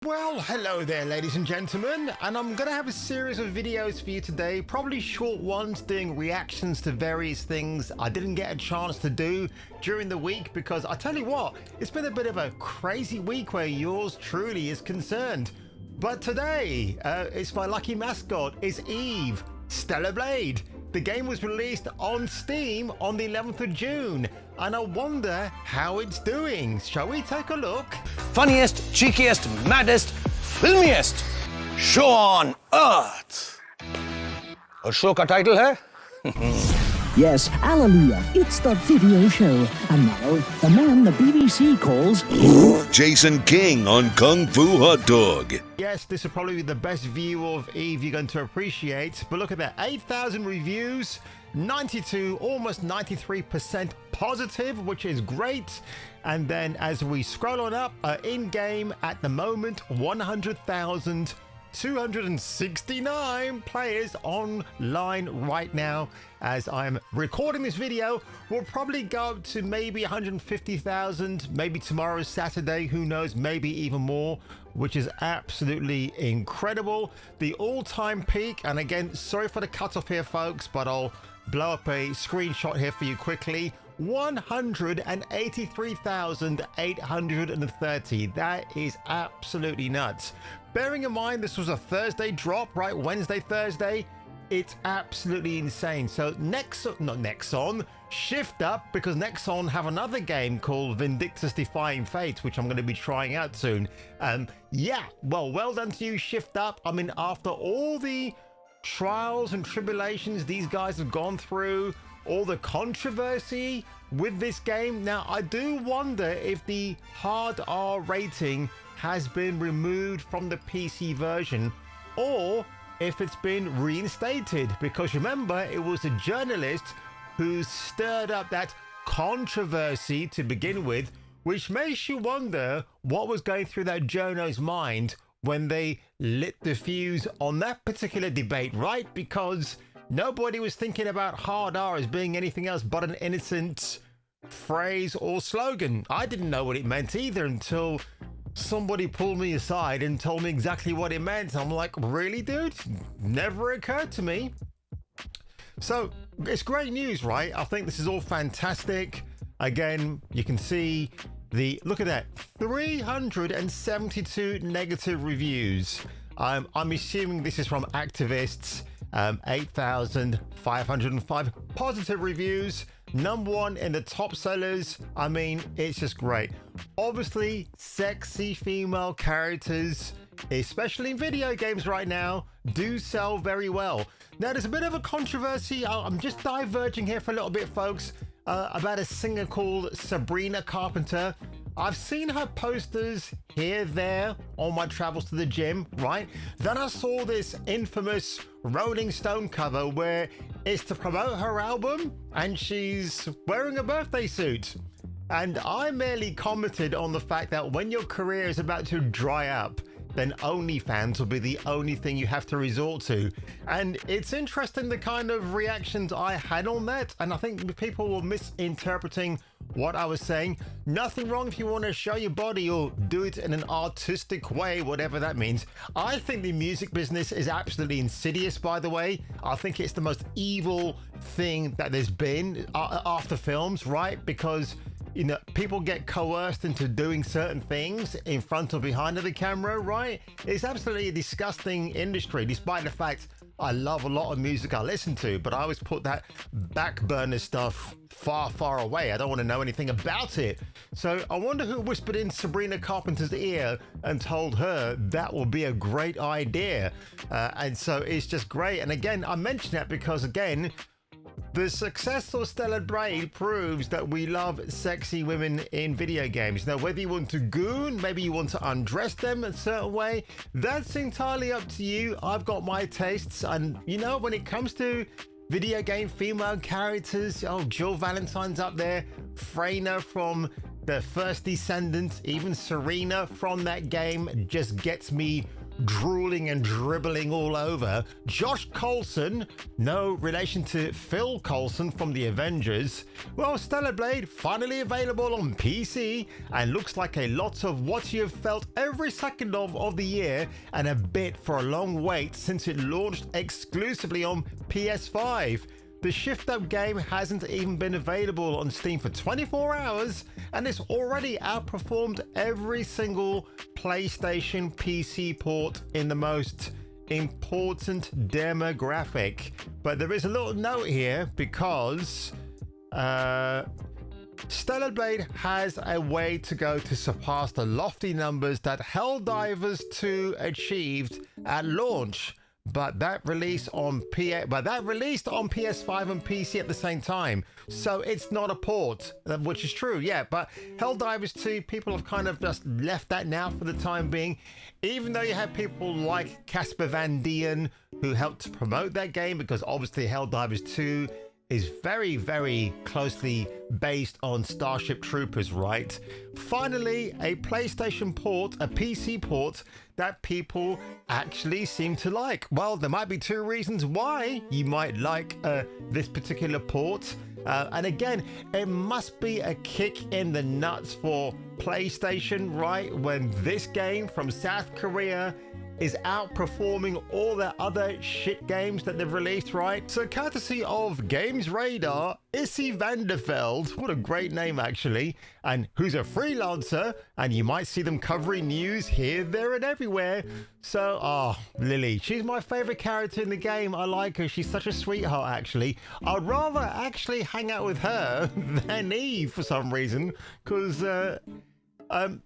Well, hello there ladies and gentlemen, and I'm gonna have a series of videos for you today, probably short ones doing reactions to various things I didn't get a chance to do during the week, because I tell you what, it's been a bit of a crazy week where yours truly is concerned. But today, it's my lucky mascot, it's Eve, Stellar Blade. The game was released on Steam on the 11th of June, and I wonder how it's doing. Shall we take a look? Funniest, cheekiest, maddest, filmiest show on earth. A show ka title hai? Yes, hallelujah, it's the video show. And now, the man the BBC calls... Jason King on Kung Fu Hot Dog. Yes, this will probably be the best view of Eve you're going to appreciate. But look at that, 8,000 reviews, 92, almost 93% positive, which is great. And then as we scroll on up, in-game at the moment, 100,269 players online right now. As I'm recording this video, we'll probably go up to maybe 150,000, maybe tomorrow, Saturday, who knows, maybe even more, which is absolutely incredible. The all-time peak, and again, sorry for the cutoff here, folks, but I'll blow up a screenshot here for you quickly. 183,830. That is absolutely nuts. Bearing in mind this was a Thursday drop, right? Wednesday, Thursday. It's absolutely insane. So Nexon, shift up, because Nexon have another game called Vindictus Defying Fate, which I'm going to be trying out soon. Yeah, well done to you, shift up. I mean, after all the trials and tribulations these guys have gone through, all the controversy with this game, now I do wonder if the hard R rating has been removed from the PC version, or if it's been reinstated, because remember, it was a journalist who stirred up that controversy to begin with, which makes you wonder what was going through that journo's mind when they lit the fuse on that particular debate, right? Because nobody was thinking about hard R as being anything else but an innocent phrase or slogan. I didn't know what it meant either until somebody pulled me aside and told me exactly what it meant. I'm like, really, dude? Never occurred to me. So it's great news, right? I think this is all fantastic. Again, you can see look at that, 372 negative reviews. I'm assuming this is from activists. 8,505 positive reviews. #1 in the top sellers. I mean, it's just great. Obviously, sexy female characters, especially in video games right now, do sell very well. Now, there's a bit of a controversy. I'm just diverging here for a little bit, folks, about a singer called Sabrina Carpenter. I've seen her posters here, there, on my travels to the gym, right? Then I saw this infamous Rolling Stone cover where it's to promote her album and she's wearing a birthday suit. And I merely commented on the fact that when your career is about to dry up, then OnlyFans will be the only thing you have to resort to. And it's interesting the kind of reactions I had on that, and I think people were misinterpreting what I was saying. Nothing wrong if you want to show your body or do it in an artistic way, whatever that means. I think the music business is absolutely insidious, by the way. I think it's the most evil thing that there's been after films, right? Because you know, people get coerced into doing certain things in front or behind of the camera, right? It's absolutely a disgusting industry, despite the fact I love a lot of music I listen to, but I always put that back burner stuff far, far away. I don't want to know anything about it. So I wonder who whispered in Sabrina Carpenter's ear and told her that will be a great idea. And so it's just great. And again, I mention that because, again, the success of Stellar Blade proves that we love sexy women in video games. Now, whether you want to goon, maybe you want to undress them a certain way, that's entirely up to you. I've got my tastes, and you know, when it comes to video game female characters, oh, Jill Valentine's up there, Freyna from the First Descendant, even Serena from that game just gets me drooling and dribbling all over. Josh Coulson, no relation to Phil Coulson from the Avengers. Well, Stellar Blade finally available on PC and looks like a lot of what you've felt every second of the year, and a bit for a long wait since it launched exclusively on PS5. The Shift Up game hasn't even been available on Steam for 24 hours, and it's already outperformed every single PlayStation PC port in the most important demographic. But there is a little note here because Stellar Blade has a way to go to surpass the lofty numbers that Helldivers 2 achieved at launch. But that released on PS5 and PC at the same time, so it's not a port, which is true, yeah. But Helldivers 2, people have kind of just left that now for the time being, even though you have people like Casper Van Dien who helped to promote that game, because obviously Helldivers 2 is very, very closely based on Starship Troopers, right? Finally, a PlayStation port, a PC port that people actually seem to like. Well, there might be two reasons why you might like this particular port. And again, it must be a kick in the nuts for PlayStation, right? When this game from South Korea is outperforming all their other shit games that they've released, right? So courtesy of Games Radar, Issy Vanderveld, what a great name actually, and who's a freelancer, and you might see them covering news here, there, and everywhere. So, Lily, she's my favorite character in the game. I like her. She's such a sweetheart, actually. I'd rather actually hang out with her than Eve for some reason, because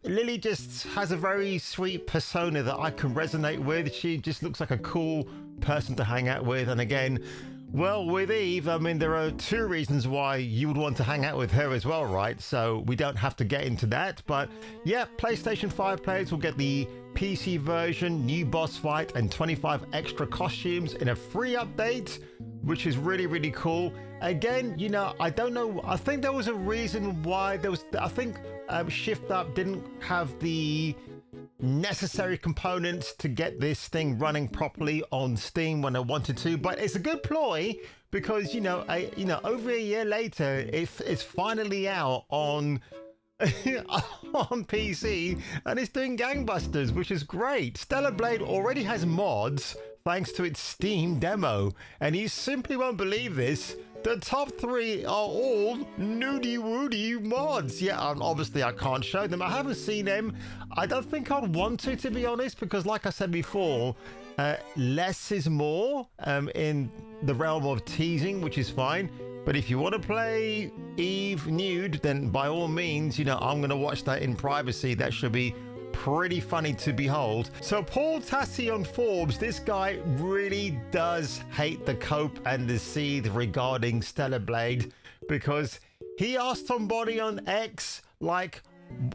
Lily just has a very sweet persona that I can resonate with. She just looks like a cool person to hang out with. And again, well, with Eve, I mean, there are two reasons why you would want to hang out with her as well, right? So we don't have to get into that. But yeah, PlayStation 5 players will get the PC version, new boss fight, and 25 extra costumes in a free update, which is really, really cool. Again, you know, I don't know. I think there was a reason why there was, I think Shift Up didn't have the necessary components to get this thing running properly on Steam when I wanted to, but it's a good ploy because, you know, over a year later, it's finally out on on PC and it's doing gangbusters, which is great. Stellar Blade already has mods thanks to its Steam demo, and you simply won't believe this. The top three are all nudie woody mods. Yeah, obviously I can't show them. I haven't seen them. I don't think I'd want to be honest, because like I said before, less is more in the realm of teasing, which is fine. But if you want to play Eve nude, then by all means, you know, I'm going to watch that in privacy. That should be pretty funny to behold. So Paul Tassi on Forbes, this guy really does hate the cope and the seed regarding Stellar Blade, because he asked somebody on X, like,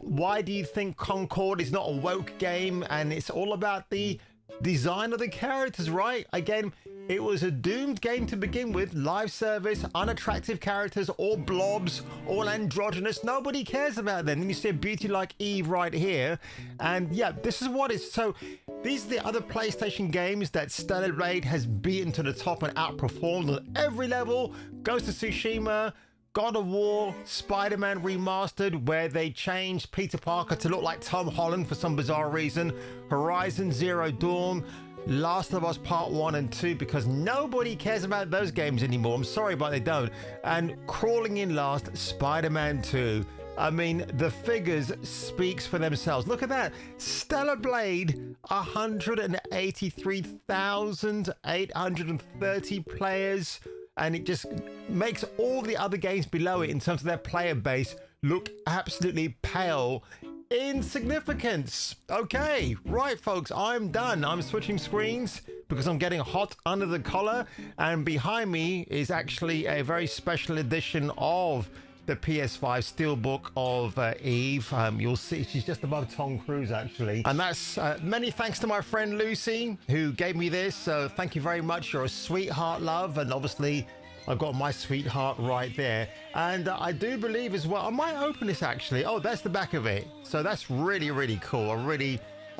why do you think Concord is not a woke game? And it's all about the design of the characters, right? Again, it was a doomed game to begin with. Live service, unattractive characters, all blobs, all androgynous. Nobody cares about them. Then you see a beauty like Eve right here. And yeah, this is what is. So these are the other PlayStation games that Stellar Blade has beaten to the top and outperformed on every level. Ghost of Tsushima, God of War, Spider-Man Remastered, where they changed Peter Parker to look like Tom Holland for some bizarre reason, Horizon Zero Dawn, Last of Us Part 1 and 2, because nobody cares about those games anymore. I'm sorry, but they don't. And crawling in last, Spider-Man 2. I mean, the figures speaks for themselves. Look at that. Stellar Blade, 183,830 players. And it just makes all the other games below it in terms of their player base look absolutely pale. Insignificance. Okay, right, folks, I'm done. I'm switching screens because I'm getting hot under the collar. And behind me is actually a very special edition of the PS5 Steelbook of Eve. You'll see she's just above Tom Cruise, actually. And that's many thanks to my friend Lucy, who gave me this. So thank you very much. You're a sweetheart, love. And obviously, I've got my sweetheart right there. And I do believe as well, I might open this actually. Oh, that's the back of it. So that's really, really cool.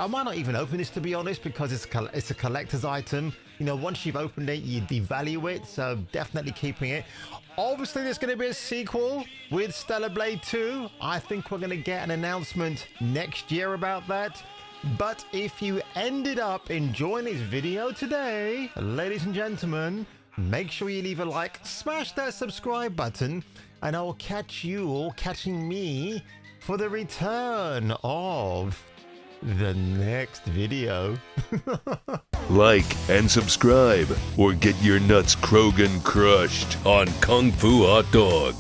I might not even open this, to be honest, because it's a collector's item. You know, once you've opened it, you devalue it, so definitely keeping it. Obviously, there's going to be a sequel with Stellar Blade 2. I think we're going to get an announcement next year about that. But if you ended up enjoying this video today, ladies and gentlemen, make sure you leave a like, smash that subscribe button, and I'll catch you all catching me for the return of the next video. Like and subscribe, or get your nuts Krogan crushed on Kung Fu Hot Dog.